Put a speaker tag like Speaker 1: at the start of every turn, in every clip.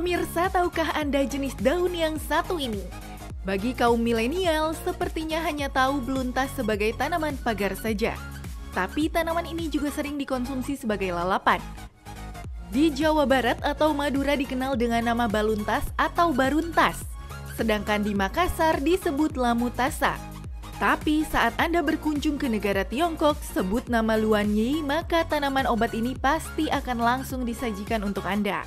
Speaker 1: Pemirsa, tahukah Anda jenis daun yang satu ini? Bagi kaum milenial, sepertinya hanya tahu beluntas sebagai tanaman pagar saja. Tapi tanaman ini juga sering dikonsumsi sebagai lalapan. Di Jawa Barat atau Madura dikenal dengan nama baluntas atau baruntas. Sedangkan di Makassar disebut lamutasa. Tapi saat Anda berkunjung ke negara Tiongkok, sebut nama Luan Yi, maka tanaman obat ini pasti akan langsung disajikan untuk Anda.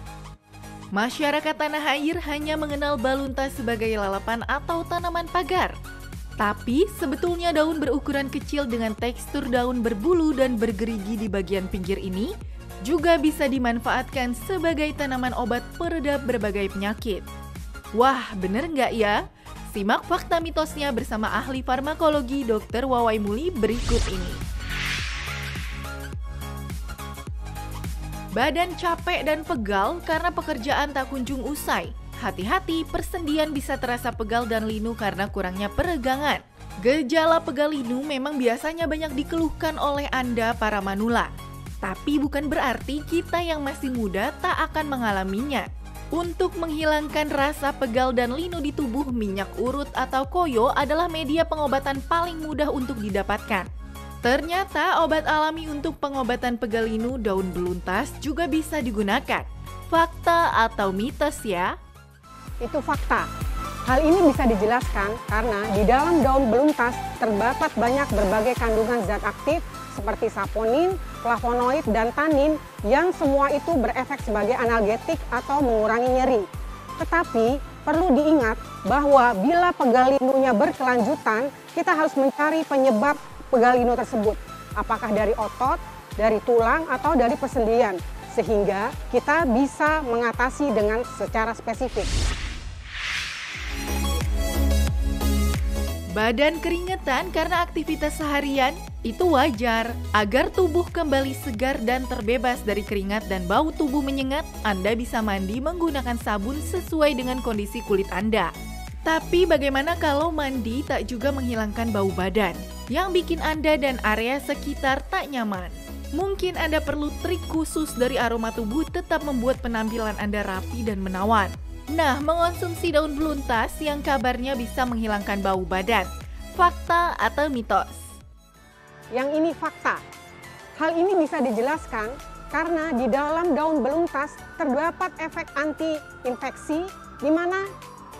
Speaker 1: Masyarakat tanah air hanya mengenal baluntas sebagai lalapan atau tanaman pagar. Tapi sebetulnya daun berukuran kecil dengan tekstur daun berbulu dan bergerigi di bagian pinggir ini juga bisa dimanfaatkan sebagai tanaman obat peredam berbagai penyakit. Wah, bener nggak ya? Simak fakta mitosnya bersama ahli farmakologi Dr. Wawai Muli berikut ini. Badan capek dan pegal karena pekerjaan tak kunjung usai. Hati-hati, persendian bisa terasa pegal dan linu karena kurangnya peregangan. Gejala pegal linu memang biasanya banyak dikeluhkan oleh Anda para manula. Tapi bukan berarti kita yang masih muda tak akan mengalaminya. Untuk menghilangkan rasa pegal dan linu di tubuh, minyak urut atau koyo adalah media pengobatan paling mudah untuk didapatkan. Ternyata obat alami untuk pengobatan pegal linu daun beluntas juga bisa digunakan. Fakta atau mitos ya?
Speaker 2: Itu fakta. Hal ini bisa dijelaskan karena di dalam daun beluntas terdapat banyak berbagai kandungan zat aktif seperti saponin, flavonoid, dan tanin yang semua itu berefek sebagai analgetik atau mengurangi nyeri. Tetapi perlu diingat bahwa bila pegal linunya berkelanjutan, kita harus mencari penyebab pegal linu tersebut. Apakah dari otot, dari tulang, atau dari persendian. Sehingga kita bisa mengatasi dengan secara spesifik.
Speaker 1: Badan keringetan karena aktivitas seharian itu wajar. Agar tubuh kembali segar dan terbebas dari keringat dan bau tubuh menyengat, Anda bisa mandi menggunakan sabun sesuai dengan kondisi kulit Anda. Tapi bagaimana kalau mandi tak juga menghilangkan bau badan yang bikin Anda dan area sekitar tak nyaman? Mungkin Anda perlu trik khusus dari aroma tubuh tetap membuat penampilan Anda rapi dan menawan. Nah, mengonsumsi daun beluntas yang kabarnya bisa menghilangkan bau badan. Fakta atau mitos?
Speaker 2: Yang ini fakta. Hal ini bisa dijelaskan karena di dalam daun beluntas terdapat efek anti-infeksi di mana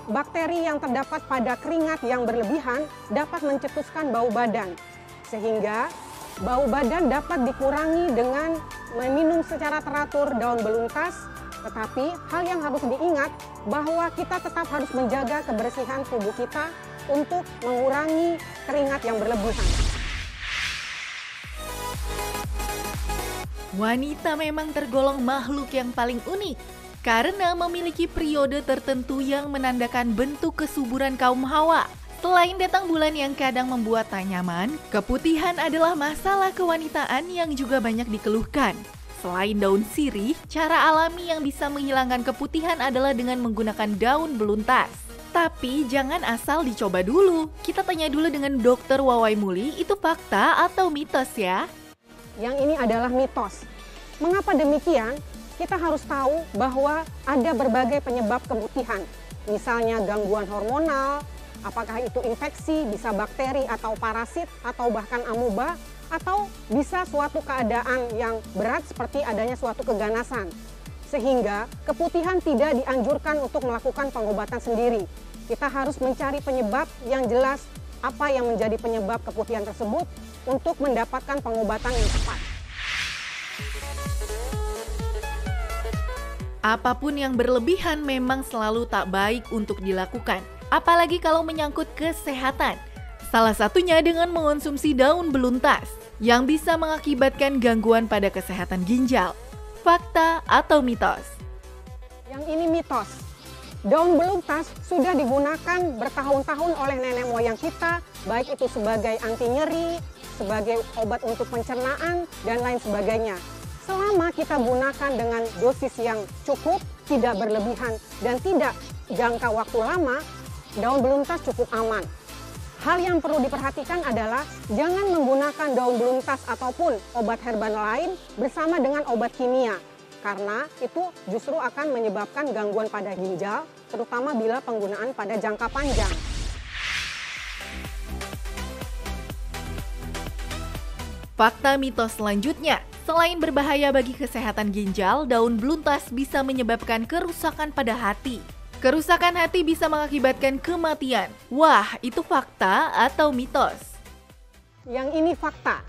Speaker 2: bakteri yang terdapat pada keringat yang berlebihan dapat mencetuskan bau badan. Sehingga bau badan dapat dikurangi dengan meminum secara teratur daun beluntas. Tetapi hal yang harus diingat bahwa kita tetap harus menjaga kebersihan tubuh kita untuk mengurangi keringat yang berlebihan.
Speaker 1: Wanita memang tergolong makhluk yang paling unik karena memiliki periode tertentu yang menandakan bentuk kesuburan kaum Hawa. Selain datang bulan yang kadang membuat tak nyaman, keputihan adalah masalah kewanitaan yang juga banyak dikeluhkan. Selain daun sirih, cara alami yang bisa menghilangkan keputihan adalah dengan menggunakan daun beluntas. Tapi jangan asal dicoba dulu. Kita tanya dulu dengan Dr. Wawai Muli, itu fakta atau mitos ya?
Speaker 2: Yang ini adalah mitos. Mengapa demikian? Kita harus tahu bahwa ada berbagai penyebab keputihan. Misalnya gangguan hormonal, apakah itu infeksi, bisa bakteri atau parasit, atau bahkan amuba, atau bisa suatu keadaan yang berat seperti adanya suatu keganasan. Sehingga keputihan tidak dianjurkan untuk melakukan pengobatan sendiri. Kita harus mencari penyebab yang jelas apa yang menjadi penyebab keputihan tersebut untuk mendapatkan pengobatan yang tepat.
Speaker 1: Apapun yang berlebihan memang selalu tak baik untuk dilakukan, apalagi kalau menyangkut kesehatan. Salah satunya dengan mengonsumsi daun beluntas yang bisa mengakibatkan gangguan pada kesehatan ginjal. Fakta atau mitos?
Speaker 2: Yang ini mitos. Daun beluntas sudah digunakan bertahun-tahun oleh nenek moyang kita, baik itu sebagai anti nyeri, sebagai obat untuk pencernaan, dan lain sebagainya. Selama kita gunakan dengan dosis yang cukup, tidak berlebihan, dan tidak jangka waktu lama, daun beluntas cukup aman. Hal yang perlu diperhatikan adalah jangan menggunakan daun beluntas ataupun obat herbal lain bersama dengan obat kimia. karena itu justru akan menyebabkan gangguan pada ginjal, terutama bila penggunaan pada jangka panjang.
Speaker 1: Fakta mitos selanjutnya, selain berbahaya bagi kesehatan ginjal, daun beluntas bisa menyebabkan kerusakan pada hati. Kerusakan hati bisa mengakibatkan kematian. Wah, itu fakta atau mitos?
Speaker 2: Yang ini fakta.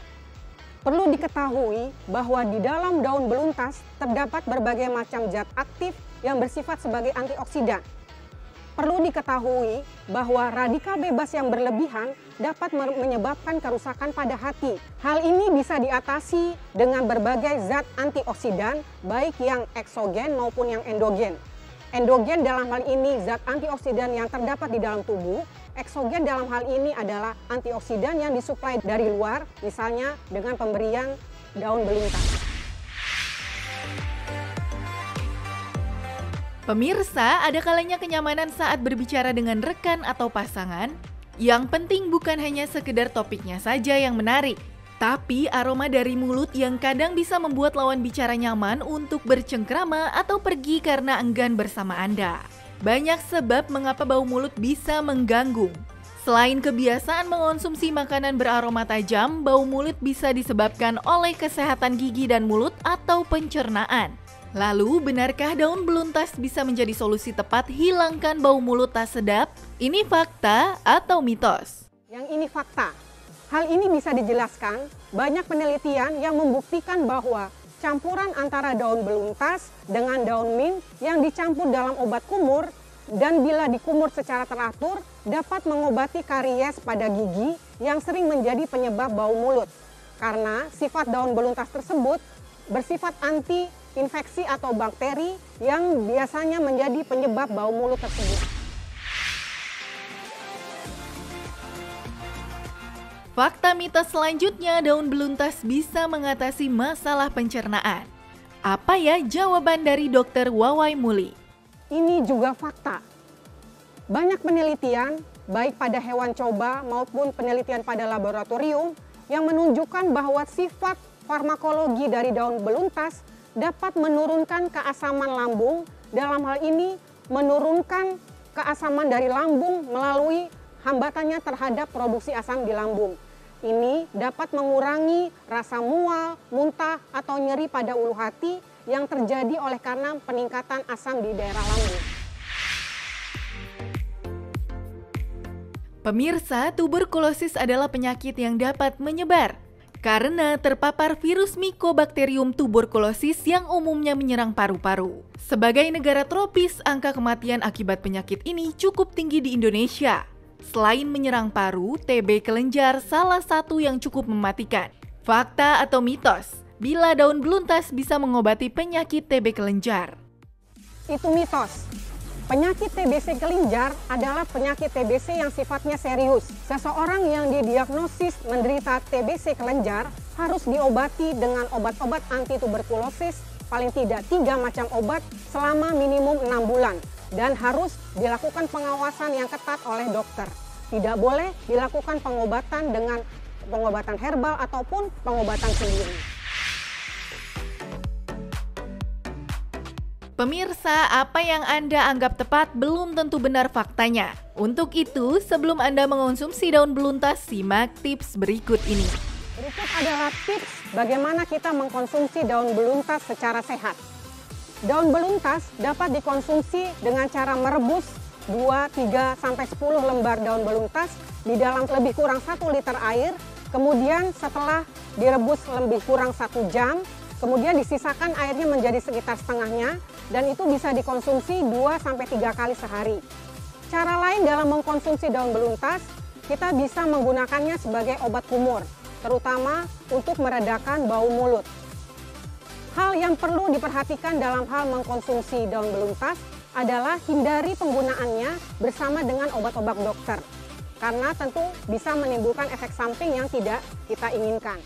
Speaker 2: Perlu diketahui bahwa di dalam daun beluntas terdapat berbagai macam zat aktif yang bersifat sebagai antioksidan. Perlu diketahui bahwa radikal bebas yang berlebihan dapat menyebabkan kerusakan pada hati. Hal ini bisa diatasi dengan berbagai zat antioksidan, baik yang eksogen maupun yang endogen. Endogen dalam hal ini zat antioksidan yang terdapat di dalam tubuh. Eksogen dalam hal ini adalah antioksidan yang disuplai dari luar, misalnya dengan pemberian daun beluntas.
Speaker 1: Pemirsa, ada kalanya kenyamanan saat berbicara dengan rekan atau pasangan. Yang penting bukan hanya sekedar topiknya saja yang menarik, tapi aroma dari mulut yang kadang bisa membuat lawan bicara nyaman untuk bercengkrama atau pergi karena enggan bersama Anda. Banyak sebab mengapa bau mulut bisa mengganggu. Selain kebiasaan mengonsumsi makanan beraroma tajam, bau mulut bisa disebabkan oleh kesehatan gigi dan mulut atau pencernaan. Lalu, benarkah daun beluntas bisa menjadi solusi tepat hilangkan bau mulut tak sedap? Ini fakta atau mitos?
Speaker 2: Yang ini fakta. Hal ini bisa dijelaskan, banyak penelitian yang membuktikan bahwa campuran antara daun beluntas dengan daun mint yang dicampur dalam obat kumur dan bila dikumur secara teratur dapat mengobati karies pada gigi yang sering menjadi penyebab bau mulut. Karena sifat daun beluntas tersebut bersifat anti-infeksi atau bakteri yang biasanya menjadi penyebab bau mulut tersebut.
Speaker 1: Fakta mitos selanjutnya, daun beluntas bisa mengatasi masalah pencernaan. Apa ya jawaban dari Dr. Wawai Muli?
Speaker 2: Ini juga fakta. Banyak penelitian, baik pada hewan coba maupun penelitian pada laboratorium, yang menunjukkan bahwa sifat farmakologi dari daun beluntas dapat menurunkan keasaman lambung. Dalam hal ini, menurunkan keasaman dari lambung melalui hambatannya terhadap produksi asam di lambung. Ini dapat mengurangi rasa mual, muntah, atau nyeri pada ulu hati yang terjadi oleh karena peningkatan asam di daerah lambung.
Speaker 1: Pemirsa, tuberkulosis adalah penyakit yang dapat menyebar karena terpapar virus Mycobacterium tuberculosis yang umumnya menyerang paru-paru. Sebagai negara tropis, angka kematian akibat penyakit ini cukup tinggi di Indonesia. Selain menyerang paru, TB kelenjar salah satu yang cukup mematikan. Fakta atau mitos, bila daun beluntas bisa mengobati penyakit TB kelenjar?
Speaker 2: Itu mitos. Penyakit TBC kelenjar adalah penyakit TBC yang sifatnya serius. Seseorang yang didiagnosis menderita TBC kelenjar harus diobati dengan obat-obat anti tuberkulosis, paling tidak 3 macam obat selama minimum 6 bulan. Dan harus dilakukan pengawasan yang ketat oleh dokter. Tidak boleh dilakukan pengobatan dengan pengobatan herbal ataupun pengobatan sendiri.
Speaker 1: Pemirsa, apa yang Anda anggap tepat belum tentu benar faktanya. Untuk itu, sebelum Anda mengonsumsi daun beluntas, simak tips berikut ini.
Speaker 2: Berikut adalah tips bagaimana kita mengkonsumsi daun beluntas secara sehat. Daun beluntas dapat dikonsumsi dengan cara merebus 2, 3, sampai 10 lembar daun beluntas di dalam lebih kurang 1 liter air. Kemudian setelah direbus lebih kurang 1 jam, kemudian disisakan airnya menjadi sekitar setengahnya dan itu bisa dikonsumsi 2 sampai 3 kali sehari. Cara lain dalam mengkonsumsi daun beluntas, kita bisa menggunakannya sebagai obat kumur, terutama untuk meredakan bau mulut. Hal yang perlu diperhatikan dalam hal mengkonsumsi daun beluntas adalah hindari penggunaannya bersama dengan obat-obat dokter, karena tentu bisa menimbulkan efek samping yang tidak kita inginkan.